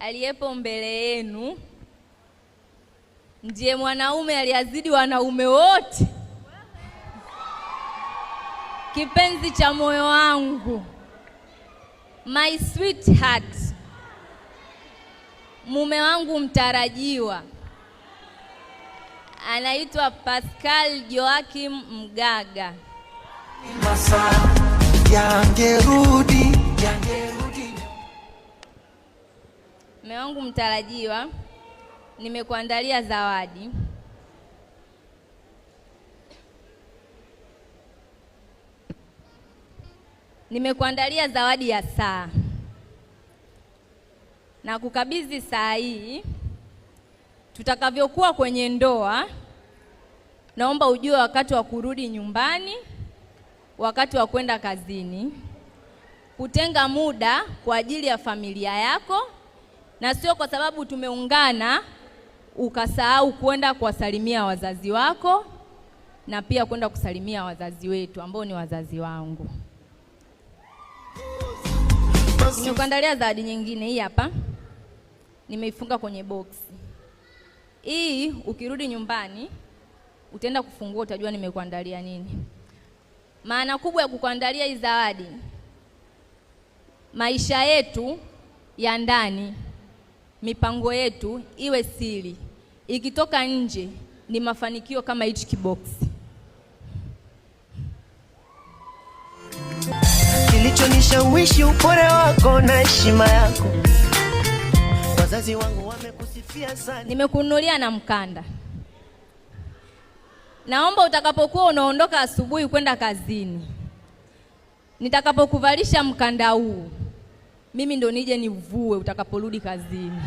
aliyepo mbele yenu ndiye mwanaume aliyazidi wanaume wote, kipenzi cha moyo wangu, my sweetheart, mume wangu mtarajiwa, anaitwa Pascal Joachim Mgaga. Yangerudi. Mume wangu mtarajiwa, nimekuandalia zawadi. Nimekuandalia zawadi ya saa. Na kukabidhi saa hii. Tutakavyokuwa kwenye ndoa, naomba ujue wakati wa kurudi nyumbani, wakati wa kwenda kazini, kutenga muda kwa ajili ya familia yako, na sio kwa sababu tumeungana ukasahau kwenda kuwasalimia wazazi wako na pia kwenda kusalimia wazazi wetu ambao ni wazazi wangu. Nimekuandalia zawadi nyingine, hii hapa. Nimeifunga kwenye boksi. Hii ukirudi nyumbani utaenda kufungua, utajua nimekuandalia nini. Maana kubwa ya kukuandalia hii zawadi, maisha yetu ya ndani, mipango yetu iwe siri. Ikitoka nje ni mafanikio kama hichi kiboksi. Kilichonishawishi upole wako na heshima yako, wazazi wangu wamekusifia sana. Nimekununulia na mkanda. Naomba utakapokuwa unaondoka asubuhi kwenda kazini, nitakapokuvalisha mkanda huu, mimi ndo nije nivue utakaporudi kazini.